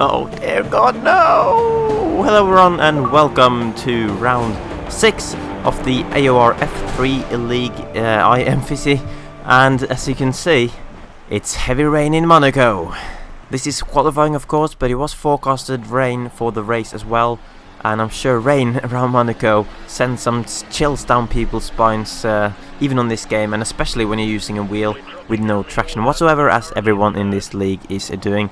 Oh dear God, no! Hello everyone and welcome to round 6 of the AOR F3 League. I am Fisi, and as you can see, it's heavy rain in Monaco. This is qualifying of course, but it was forecasted rain for the race as well. And I'm sure rain around Monaco sends some chills down people's spines, even on this game, and especially when you're using a wheel with no traction whatsoever, as everyone in this league is doing.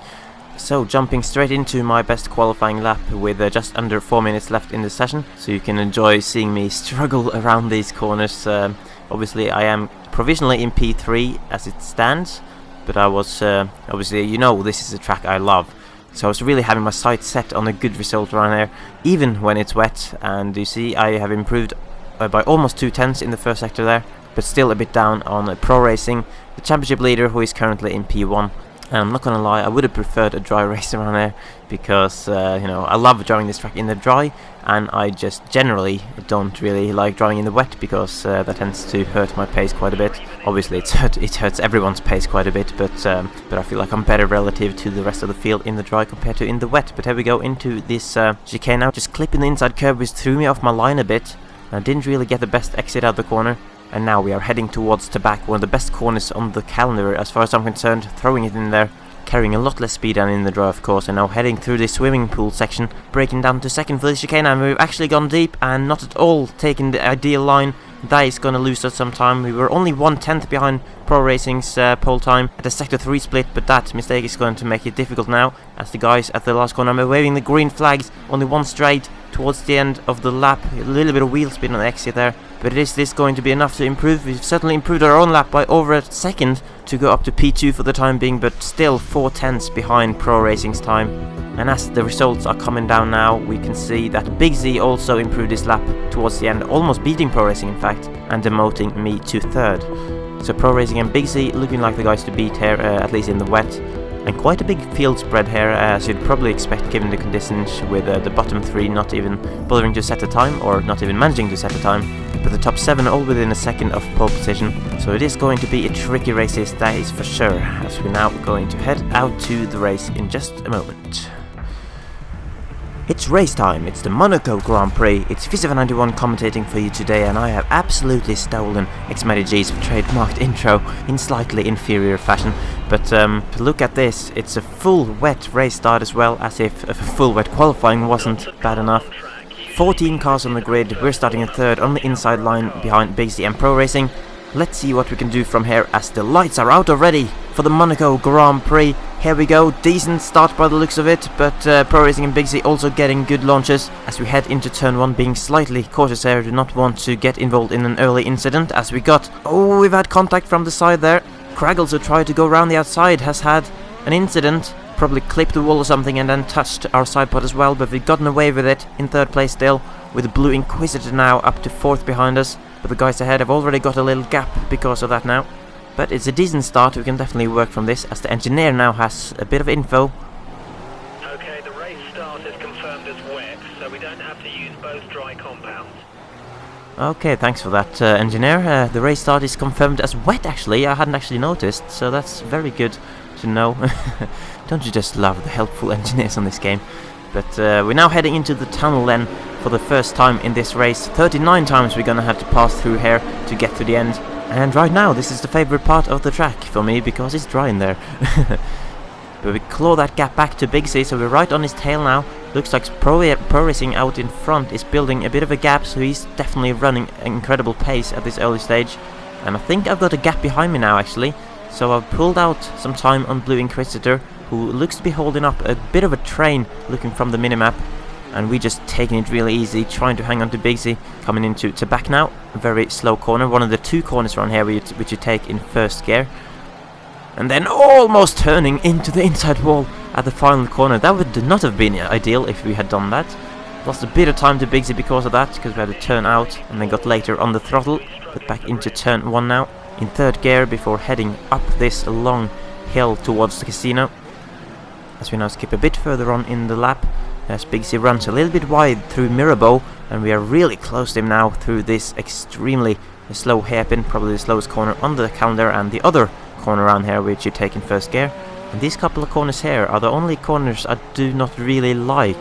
So jumping straight into my best qualifying lap with just under 4 minutes left in the session, so you can enjoy seeing me struggle around these corners. Obviously I am provisionally in P3 as it stands, but I was, obviously you know this is a track I love. So I was really having my sights set on a good result around here, even when it's wet. And you see I have improved by almost 2/10 in the first sector there, but still a bit down on Pro Racing, the championship leader, who is currently in P1. And I'm not gonna lie, I would have preferred a dry race around there, because you know, I love driving this track in the dry, and I just generally don't really like driving in the wet, because that tends to hurt my pace quite a bit. Obviously it hurts everyone's pace quite a bit, but I feel like I'm better relative to the rest of the field in the dry compared to in the wet. But here we go into this chicane now, just clipping the inside curb, which threw me off my line a bit. I didn't really get the best exit out of the corner. And now we are heading towards Tabac, one of the best corners on the calendar as far as I'm concerned, throwing it in there, carrying a lot less speed than in the dry of course, and now heading through the swimming pool section, breaking down to second for the chicane, and we've actually gone deep and not at all taken the ideal line. That is going to lose us some time. We were only 1/10 behind Pro Racing's pole time at the sector 3 split, but that mistake is going to make it difficult now, as the guys at the last corner are waving the green flags, only one straight towards the end of the lap. A little bit of wheel spin on the exit there, but is this going to be enough to improve? We've certainly improved our own lap by over a second to go up to P2 for the time being, but still 4/10 behind Pro Racing's time. And as the results are coming down now, we can see that Big Z also improved his lap towards the end, almost beating Pro Racing in fact, and demoting me to third. So Pro Racing and Big Z looking like the guys to beat here, at least in the wet. And quite a big field spread here, as you'd probably expect given the conditions, with the bottom 3 not even bothering to set a time, or not even managing to set a time, but the top 7 all within a second of pole position. So it is going to be a tricky race, that is for sure, as we're now going to head out to the race in just a moment. It's race time, it's the Monaco Grand Prix, it's Fisi91 commentating for you today, and I have absolutely stolen Xmatty-G's trademarked intro in slightly inferior fashion. But look at this, it's a full wet race start as well, as if a full wet qualifying wasn't bad enough. 14 cars on the grid, we're starting in third on the inside line behind Big Z and Pro Racing. Let's see what we can do from here, as the lights are out already for the Monaco Grand Prix. Here we go, decent start by the looks of it, but Pro Racing and Big Z also getting good launches as we head into turn 1, being slightly cautious here, do not want to get involved in an early incident, as we got... Oh, we've had contact from the side there. Kraggles, who tried to go around the outside, has had an incident, probably clipped the wall or something and then touched our side pod as well, but we've gotten away with it in third place still, with the Blue Inquisitor now up to 4th behind us. But the guys ahead have already got a little gap because of that now. But it's a decent start, we can definitely work from this, as the engineer now has a bit of info. Okay, the race start is confirmed as wet, so we don't have to use both dry compounds. Okay, thanks for that, engineer. The race start is confirmed as wet actually, I hadn't actually noticed, so that's very good to know. Don't you just love the helpful engineers on this game? But we're now heading into the tunnel then for the first time in this race. 39 times we're gonna have to pass through here to get to the end. And right now this is the favourite part of the track for me, because it's dry in there. But we claw that gap back to Big Z, so we're right on his tail now. Looks like Pro Racing out in front is building a bit of a gap, so he's definitely running an incredible pace at this early stage. And I think I've got a gap behind me now actually. So I've pulled out some time on Blue Inquisitor, who looks to be holding up a bit of a train looking from the minimap, and we just taking it really easy, trying to hang on to Big Z, coming into Tabac now, a very slow corner, one of the 2 corners around here which you take in first gear, and then almost turning into the inside wall at the final corner. That would not have been ideal if we had done that. Lost a bit of time to Big Z because of that, because we had to turn out and then got later on the throttle, but back into turn 1 now, in third gear before heading up this long hill towards the casino. As we now skip a bit further on in the lap, as Big Z runs a little bit wide through Mirabeau, and we are really close to him now through this extremely slow hairpin, probably the slowest corner on the calendar, and the other corner around here which you take in first gear. And these couple of corners here are the only corners I do not really like.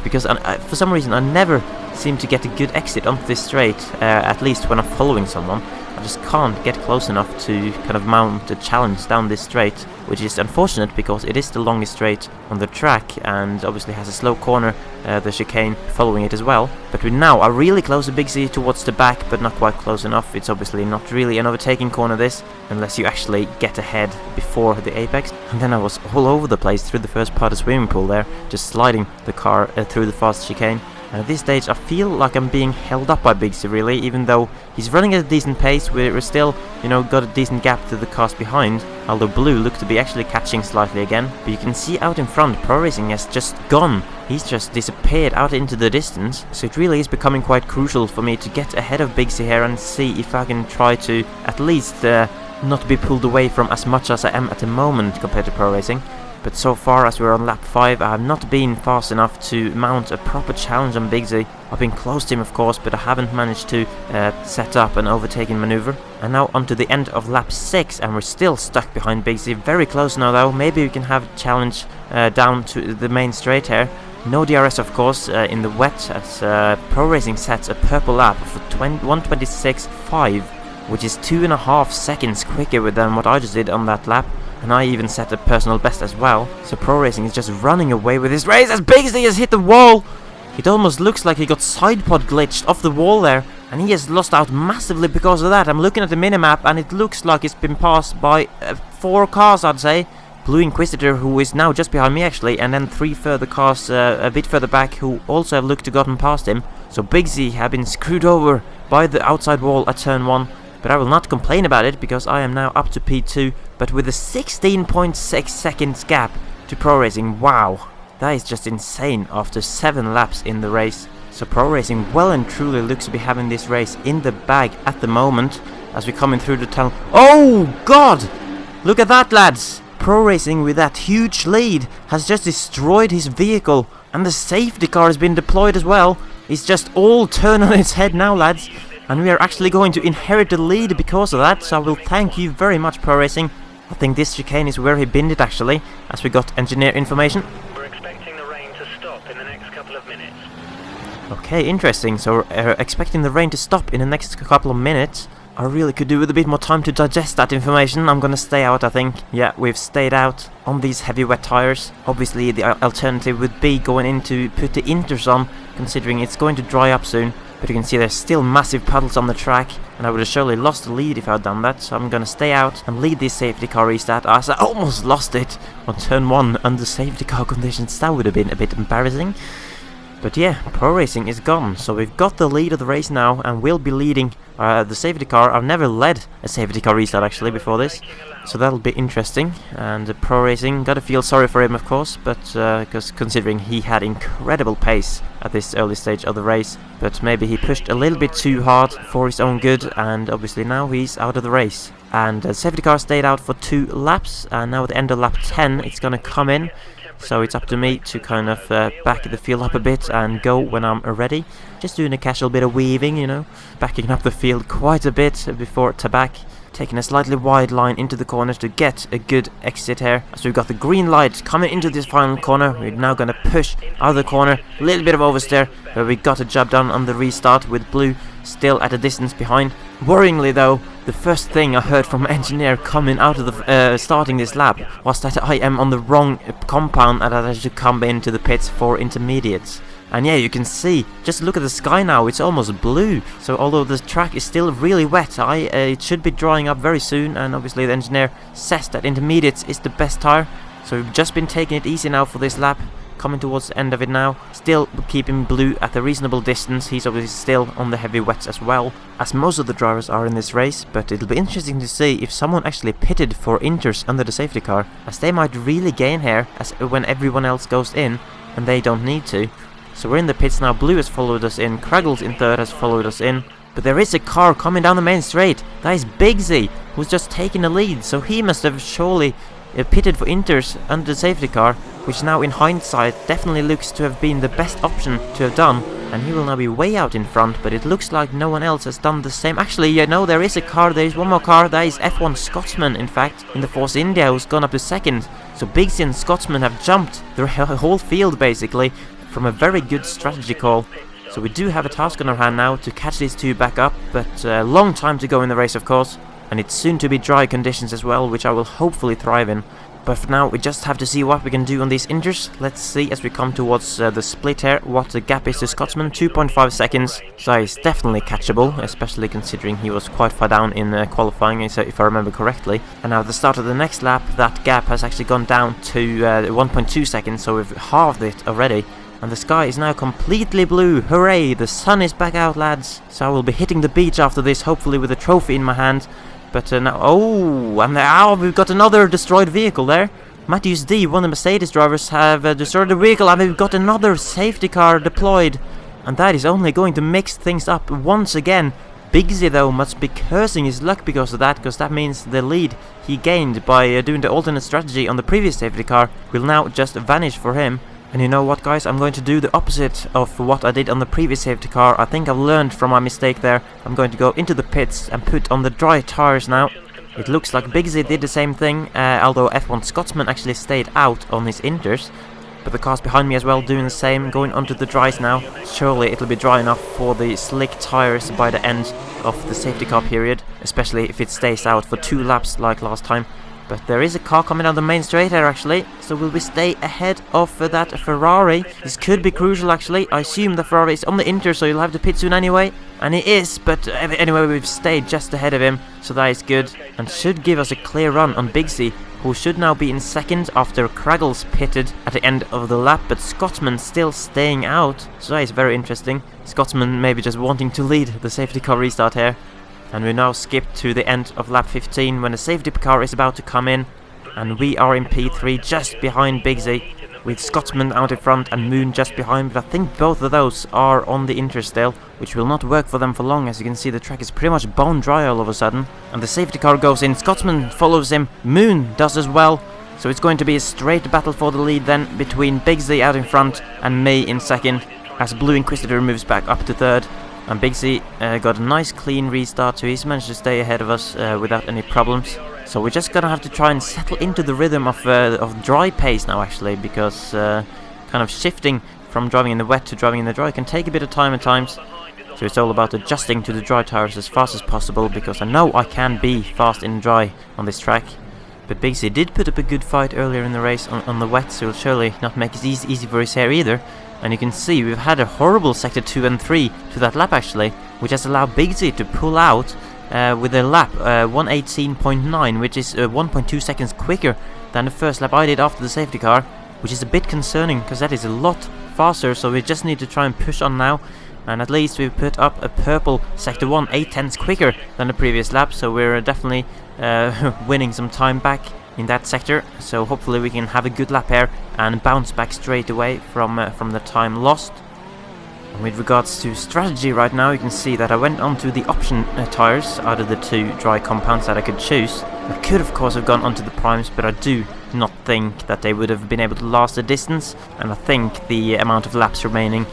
Because for some reason I never seem to get a good exit onto this straight, at least when I'm following someone. I just can't get close enough to kind of mount a challenge down this straight, which is unfortunate because it is the longest straight on the track and obviously has a slow corner, the chicane following it as well. But we now are really close to Big Z towards the back, but not quite close enough. It's obviously not really an overtaking corner this, unless you actually get ahead before the apex. And then I was all over the place through the first part of the swimming pool there, just sliding the car through the fast chicane. And at this stage I feel like I'm being held up by Big Z really, even though he's running at a decent pace. We're still, you know, got a decent gap to the cars behind, although Blue looked to be actually catching slightly again. But you can see out in front, Pro Racing has just gone. He's just disappeared out into the distance, so it really is becoming quite crucial for me to get ahead of Big Z here and see if I can try to at least not be pulled away from as much as I am at the moment compared to Pro Racing. But so far, as we're on lap 5, I have not been fast enough to mount a proper challenge on Big Z. I've been close to him, of course, but I haven't managed to set up an overtaking maneuver. And now onto the end of lap 6, and we're still stuck behind Big Z. Very close now, though. Maybe we can have a challenge down to the main straight here. No DRS, of course, in the wet, as Pro Racing sets a purple lap for 1:26.5, which is 2.5 seconds quicker than what I just did on that lap. And I even set a personal best as well. So Pro Racing is just running away with this race as Big Z has hit the wall. It almost looks like he got side pod glitched off the wall there, and he has lost out massively because of that. I'm looking at the minimap and it looks like it's been passed by 4 cars, I'd say. Blue Inquisitor, who is now just behind me actually, and then 3 further cars a bit further back who also have looked to gotten past him. So Big Z have been screwed over by the outside wall at turn 1. But I will not complain about it because I am now up to P2, but with a 16.6 seconds gap to Pro Racing. Wow, that is just insane after 7 laps in the race. So Pro Racing well and truly looks to be having this race in the bag at the moment as we're coming through the tunnel. Oh God! Look at that, lads! Pro Racing with that huge lead has just destroyed his vehicle, and the safety car has been deployed as well. It's just all turned on its head now, lads. And we are actually going to inherit the lead because of that, so I will thank you very much, Pro Racing. I think this chicane is where he binned it actually, as we got engineer information. We're expecting the rain to stop in the next couple of minutes. Okay, interesting. So we're expecting the rain to stop in the next couple of minutes. I really could do with a bit more time to digest that information. I'm gonna stay out, I think. Yeah, we've stayed out on these heavy wet tires. Obviously the alternative would be going in to put the inters on, considering it's going to dry up soon. But you can see there's still massive puddles on the track, and I would have surely lost the lead if I had done that, so I'm gonna stay out and lead this safety car restart, as I almost lost it on turn 1 under safety car conditions. That would have been a bit embarrassing. But yeah, Pro Racing is gone, so we've got the lead of the race now, and we'll be leading the safety car. I've never led a safety car restart actually before this, so that'll be interesting. And Pro Racing, gotta feel sorry for him of course, but because considering he had incredible pace at this early stage of the race, but maybe he pushed a little bit too hard for his own good, and obviously now he's out of the race. And the safety car stayed out for 2 laps, and now at the end of lap 10 it's gonna come in. So it's up to me to kind of back the field up a bit and go when I'm ready. Just doing a casual bit of weaving, you know, backing up the field quite a bit before to back. Taking a slightly wide line into the corner to get a good exit here. So we've got the green light coming into this final corner. We're now going to push out of the corner. A little bit of oversteer, but we got a job done on the restart with Blue still at a distance behind. Worryingly though, the first thing I heard from engineer coming out of the starting this lap was that I am on the wrong compound and that I should come into the pits for intermediates. And yeah, you can see, just look at the sky now, it's almost blue. So although the track is still really wet, it should be drying up very soon. And obviously the engineer says that intermediates is the best tire. So we've just been taking it easy now for this lap. Coming towards the end of it now. Still keeping Blue at a reasonable distance. He's obviously still on the heavy wets as well, as most of the drivers are in this race. But it'll be interesting to see if someone actually pitted for inters under the safety car, as they might really gain here as when everyone else goes in and they don't need to. So we're in the pits now. Blue has followed us in. Kraggles in third has followed us in. But there is a car coming down the main straight. That is Big Z, who's just taking the lead. So he must have surely pitted for inters under the safety car, which now in hindsight definitely looks to have been the best option to have done. and he will now be way out in front, but it looks like no one else has done the same. Actually, you know, there is a car, there is one more car, that is F1 Scotsman, in fact, in the Force India, who's gone up to second. So Bigsy and Scotsman have jumped the whole field, basically, from a very good strategy call. So we do have a task on our hand now to catch these two back up, but a long time to go in the race, of course, and it's soon to be dry conditions as well, which I will hopefully thrive in. But for now, we just have to see what we can do on these inters. Let's see as we come towards the split here what the gap is to Scotsman. 2.5 seconds. So he's definitely catchable, especially considering he was quite far down in qualifying, if I remember correctly. And now at the start of the next lap, that gap has actually gone down to 1.2 seconds, so we've halved it already. And the sky is now completely blue. Hooray! The sun is back out, lads. So I will be hitting the beach after this, hopefully with a trophy in my hand. But now, oh, and we've got another destroyed vehicle there. Matthews D, one of the Mercedes drivers, have destroyed the vehicle, and we've got another safety car deployed. And that is only going to mix things up once again. Bigsy, though, must be cursing his luck because of that, because that means the lead he gained by doing the alternate strategy on the previous safety car will now just vanish for him. And you know what, guys, I'm going to do the opposite of what I did on the previous safety car. I think I've learned from my mistake there. I'm going to go into the pits and put on the dry tires now. It looks like Bigsy did the same thing, although F1 Scotsman actually stayed out on his inters. But the cars behind me as well doing the same, going onto the dries now. Surely it'll be dry enough for the slick tires by the end of the safety car period, especially if it stays out for 2 laps like last time. But there is a car coming down the main straight here, actually, so will we stay ahead of that Ferrari? This could be crucial, actually. I assume the Ferrari is on the inter, so he'll have to pit soon anyway. And he is, but anyway, we've stayed just ahead of him, so that is good. And should give us a clear run on Bigsy, who should now be in second after Craggles pitted at the end of the lap, but Scotsman still staying out, so that is very interesting. Scotsman maybe just wanting to lead the safety car restart here. And we now skip to the end of lap 15 when the safety car is about to come in. And we are in P3 just behind Bigsy, with Scotsman out in front and Moon just behind. But I think both of those are on the inter still, which will not work for them for long. As you can see, the track is pretty much bone dry all of a sudden. And the safety car goes in, Scotsman follows him, Moon does as well. So it's going to be a straight battle for the lead then between Bigsy out in front and me in second, as Blue Inquisitor moves back up to third. And Bigsy got a nice clean restart, so he's managed to stay ahead of us without any problems. So we're just gonna have to try and settle into the rhythm of dry pace now, actually, because kind of shifting from driving in the wet to driving in the dry can take a bit of time at times. So it's all about adjusting to the dry tires as fast as possible, because I know I can be fast in dry on this track. But Bigsy did put up a good fight earlier in the race on the wet, so he'll surely not make it easy for his hair either. And you can see we've had a horrible sector 2 and 3 to that lap, actually, which has allowed Bigsy to pull out with a lap 118.9, which is 1.2 seconds quicker than the first lap I did after the safety car, which is a bit concerning because that is a lot faster. So we just need to try and push on now, and at least we've put up a purple sector 1 8/10 quicker than the previous lap, so we're definitely winning some time back in that sector. So hopefully we can have a good lap here and bounce back straight away from the time lost. And with regards to strategy right now, you can see that I went onto the option tires out of the 2 dry compounds that I could choose. I could of course have gone onto the primes, but I do not think that they would have been able to last the distance, and I think the amount of laps remaining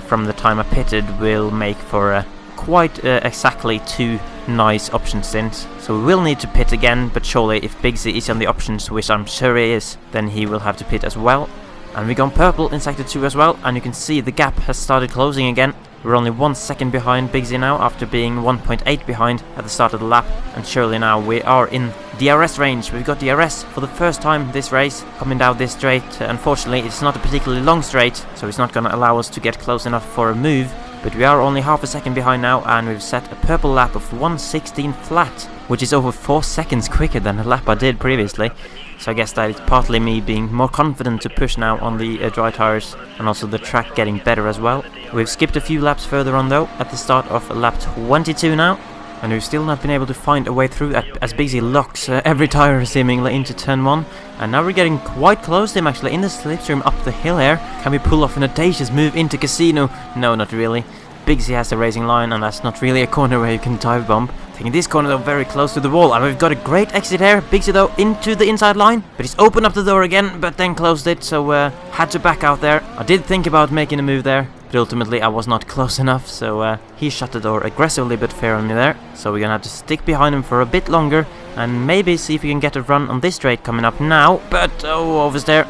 from the time I pitted will make for quite exactly 2 nice option stints. So we will need to pit again, but surely if Bigsy is on the options, which I'm sure he is, then he will have to pit as well. And we gone purple in sector 2 as well, and you can see the gap has started closing again. We're only 1 second behind Bigsy now, after being 1.8 behind at the start of the lap, and surely now we are in DRS range. We've got DRS for the first time this race, coming down this straight. Unfortunately, it's not a particularly long straight, so it's not going to allow us to get close enough for a move. But we are only half a second behind now, and we've set a purple lap of 1:16 flat, which is over 4 seconds quicker than the lap I did previously. So I guess that it's partly me being more confident to push now on the dry tires, and also the track getting better as well. We've skipped a few laps further on though, at the start of lap 22 now, and we've still not been able to find a way through as Bigsy locks every tire seemingly into turn 1. And now we're getting quite close to him actually, in the slipstream up the hill here. Can we pull off an audacious move into Casino? No, not really. Bigsy has the racing line, and that's not really a corner where you can dive bomb. Taking this corner though very close to the wall, and we've got a great exit here. Bigsy though into the inside line, but he's opened up the door again, but then closed it, so had to back out there. I did think about making a move there, but ultimately I was not close enough, so he shut the door aggressively but fair on me there. So we're gonna have to stick behind him for a bit longer and maybe see if we can get a run on this straight coming up now. But oh, over there.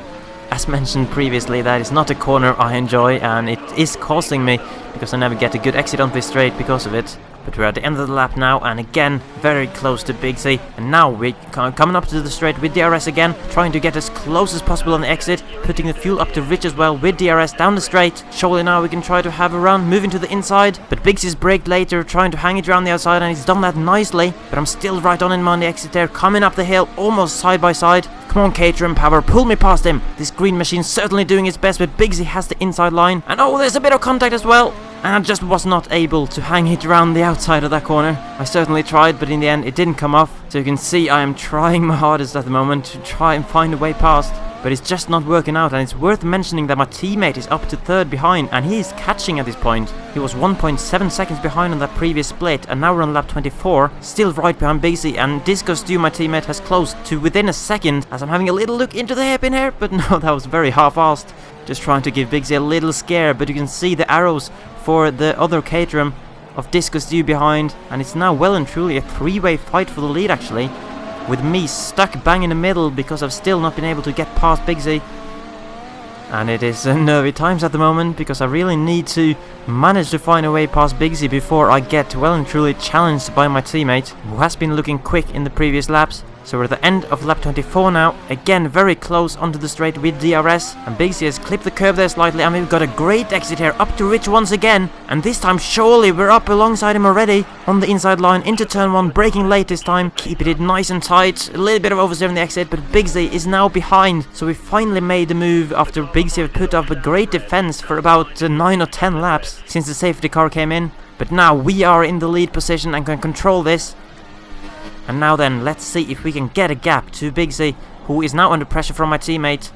As mentioned previously, that is not a corner I enjoy, and it is costing me because I never get a good exit on this straight because of it. But we're at the end of the lap now, and again, very close to Big Z. And now we're coming up to the straight with DRS again, trying to get as close as possible on the exit, putting the fuel up to rich as well with DRS down the straight. Surely now we can try to have a run, moving to the inside. But Big Z's braked later, trying to hang it around the outside, and he's done that nicely. But I'm still right on him on the exit there, coming up the hill, almost side by side. Come on, Caterham Power, pull me past him. This green machine's certainly doing its best, but Big Z has the inside line. And oh, there's a bit of contact as well. And I just was not able to hang it around the outside of that corner. I certainly tried, but in the end it didn't come off. So you can see I am trying my hardest at the moment to try and find a way past. But it's just not working out, and it's worth mentioning that my teammate is up to third behind, and he is catching at this point. He was 1.7 seconds behind on that previous split, and now we're on lap 24, still right behind Big Z, and Disco Stew, my teammate, has closed to within a second, as I'm having a little look into the hairpin here, but no, that was very half-assed. Just trying to give Big Z a little scare, but you can see the arrows for the other Caterham of Disco Stew behind, and it's now well and truly a three-way fight for the lead actually, with me stuck bang in the middle because I've still not been able to get past Big Z. And it is nervy times at the moment because I really need to manage to find a way past Big Z before I get well and truly challenged by my teammate, who has been looking quick in the previous laps. So we're at the end of lap 24 now, again very close onto the straight with DRS, and Big Z has clipped the curve there slightly, and we've got a great exit here up to Rich once again, and this time surely we're up alongside him already on the inside line into turn 1, braking late this time, keeping it nice and tight, a little bit of oversteer on the exit, but Big Z is now behind, so we finally made the move after Big Z had put up a great defense for about 9 or 10 laps since the safety car came in, but now we are in the lead position and can control this. And now then, let's see if we can get a gap to Big Z, who is now under pressure from my teammate.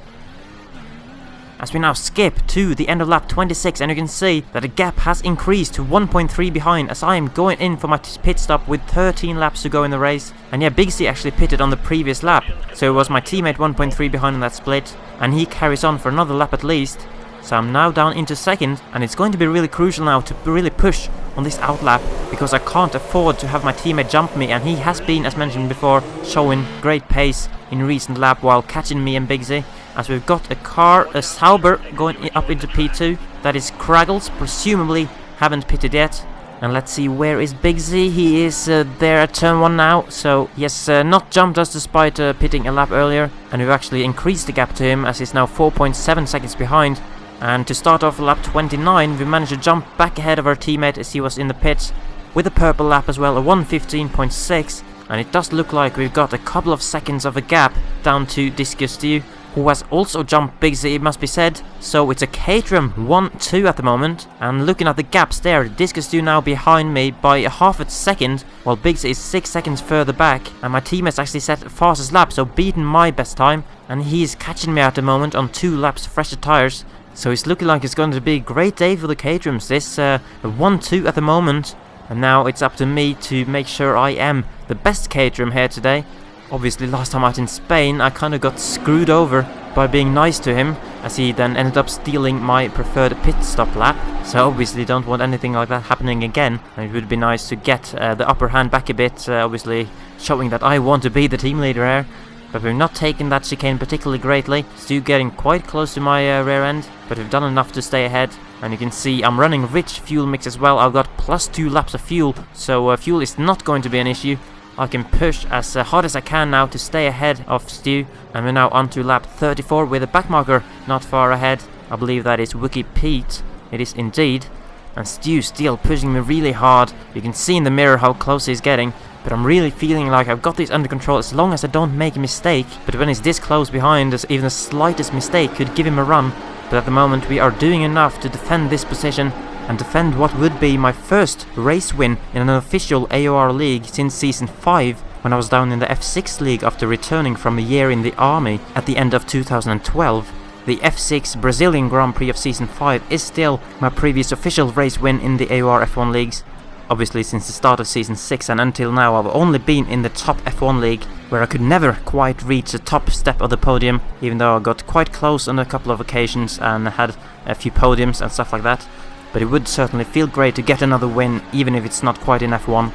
As we now skip to the end of lap 26, and you can see that the gap has increased to 1.3 behind as I am going in for my pit stop with 13 laps to go in the race. And yeah, Big Z actually pitted on the previous lap, so it was my teammate 1.3 behind on that split, and he carries on for another lap at least. So I'm now down into second, and it's going to be really crucial now to really push on this outlap, because I can't afford to have my teammate jump me, and he has been, as mentioned before, showing great pace in recent lap while catching me and Big Z. As we've got a car, a Sauber, going up into P2, that is Kraggles, presumably haven't pitted yet. And let's see, where is Big Z? He is there at turn 1 now, so he has not jumped us despite pitting a lap earlier, and we've actually increased the gap to him as he's now 4.7 seconds behind. And to start off lap 29, we managed to jump back ahead of our teammate as he was in the pits with a purple lap as well, a 1:15.6, and it does look like we've got a couple of seconds of a gap down to Disco Stew, who has also jumped Big Z, it must be said. So it's a Caterham 1-2 at the moment, and looking at the gaps there, Disco Stew now behind me by a half a second, while Big Z is 6 seconds further back, and my teammate's actually set the fastest lap, so beating my best time, and he's catching me at the moment on 2 laps fresher tires. So it's looking like it's going to be a great day for the Caterhams. This 1-2 at the moment, and now it's up to me to make sure I am the best Caterham here today. Obviously last time out in Spain I kind of got screwed over by being nice to him, as he then ended up stealing my preferred pit stop lap. So obviously don't want anything like that happening again, and it would be nice to get the upper hand back a bit, obviously showing that I want to be the team leader here. But we've not taken that chicane particularly greatly, still getting quite close to my rear end, but we've done enough to stay ahead. And you can see I'm running rich fuel mix as well. I've got +2 laps of fuel, so fuel is not going to be an issue. I can push as hard as I can now to stay ahead of Stu, and we're now on to lap 34 with a back marker not far ahead. I believe that is Wookie Pete. It is indeed. And Stu still pushing me really hard. You can see in the mirror how close he's getting, but I'm really feeling like I've got this under control as long as I don't make a mistake. But when he's this close behind us, even the slightest mistake could give him a run. But at the moment we are doing enough to defend this position and defend what would be my first race win in an official AOR league since Season 5, when I was down in the F6 league after returning from a year in the army at the end of 2012. The F6 Brazilian Grand Prix of Season 5 is still my previous official race win in the AOR F1 leagues. Obviously since the start of Season 6 and until now I've only been in the top F1 league, where I could never quite reach the top step of the podium, even though I got quite close on a couple of occasions and had a few podiums and stuff like that. but it would certainly feel great to get another win, even if it's not quite in F1.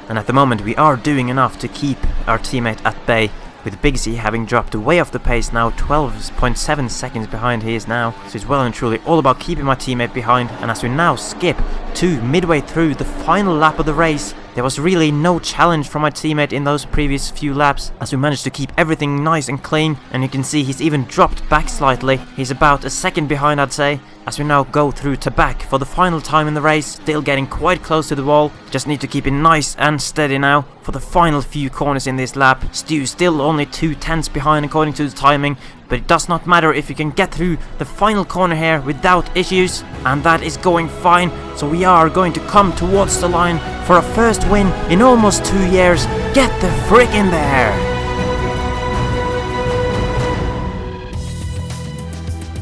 And at the moment we are doing enough to keep our teammate at bay, with Fisi having dropped way off the pace now, 12.7 seconds behind he is now. So it's well and truly all about keeping my teammate behind, and as we now skip to midway through the final lap of the race, there was really no challenge from my teammate in those previous few laps, as we managed to keep everything nice and clean, and you can see he's even dropped back slightly. He's about a second behind, I'd say, as we now go through to back for the final time in the race, still getting quite close to the wall. Just need to keep it nice and steady now for the final few corners in this lap. Stu still only 2/10 behind according to the timing, but it does not matter if you can get through the final corner here without issues, and that is going fine. So we are going to come towards the line for a first win in almost 2 years. Get the frick in there!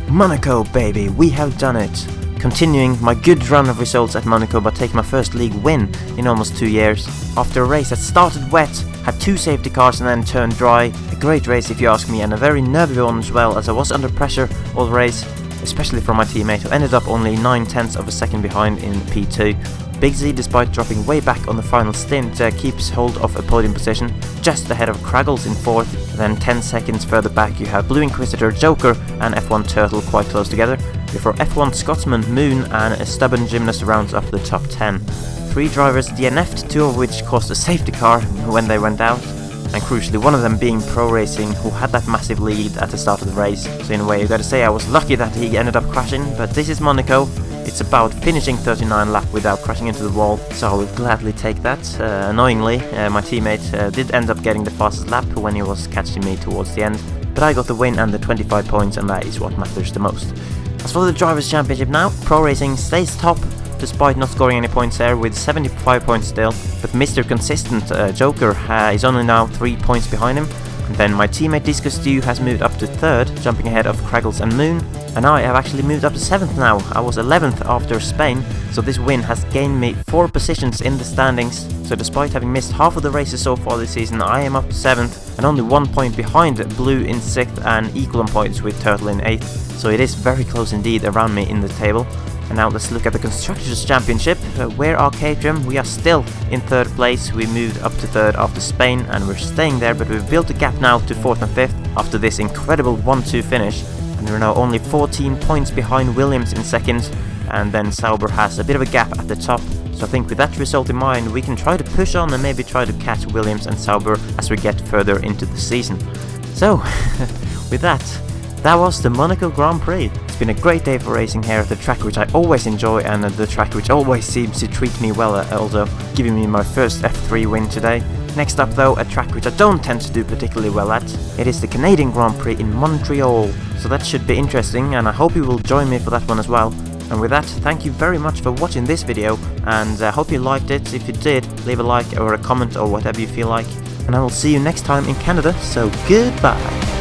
Monaco, baby, we have done it. Continuing my good run of results at Monaco by taking my first league win in almost 2 years. After a race that started wet, had 2 safety cars and then turned dry. A great race if you ask me, and a very nervy one as well, as I was under pressure all the race, especially from my teammate who ended up only 9/10 of a second behind in P2. Fisi, despite dropping way back on the final stint, keeps hold of a podium position, just ahead of Craggles in 4th. Then 10 seconds further back you have Blue Inquisitor, Joker and F1 Turtle quite close together, before F1 Scotsman, Moon and a stubborn Gymnast rounds up the top 10. 3 drivers DNF'd, 2 of which caused a safety car when they went out, and crucially one of them being Pro Racing, who had that massive lead at the start of the race. So in a way you gotta say I was lucky that he ended up crashing, but this is Monaco. It's about finishing 39 lap without crashing into the wall, so I will gladly take that. Annoyingly, my teammate did end up getting the fastest lap when he was catching me towards the end, but I got the win and the 25 points, and that is what matters the most. As for the Drivers' Championship now, Pro Racing stays top, despite not scoring any points there, with 75 points still, but Mr. Consistent Joker is only now 3 points behind him. And then my teammate Disco Stew has moved up to 3rd, jumping ahead of Craggles and Moon, and I have actually moved up to 7th now. I was 11th after Spain, so this win has gained me 4 positions in the standings. So despite having missed half of the races so far this season, I am up to 7th, and only 1 point behind Blue in 6th and equal on points with Turtle in 8th. So it is very close indeed around me in the table. And now let's look at the Constructors' Championship, where our Caterham, we are still in 3rd place. We moved up to 3rd after Spain, and we're staying there, but we've built a gap now to 4th and 5th after this incredible 1-2 finish, and we're now only 14 points behind Williams in 2nd, and then Sauber has a bit of a gap at the top. So I think with that result in mind, we can try to push on and maybe try to catch Williams and Sauber as we get further into the season. So, with that was the Monaco Grand Prix. It's been a great day for racing here at the track which I always enjoy, and the track which always seems to treat me well, also giving me my first F3 win today. Next up though, a track which I don't tend to do particularly well at. It is the Canadian Grand Prix in Montreal, so that should be interesting, and I hope you will join me for that one as well. And with that, thank you very much for watching this video, and I hope you liked it. If you did, leave a like or a comment or whatever you feel like, and I will see you next time in Canada, so goodbye!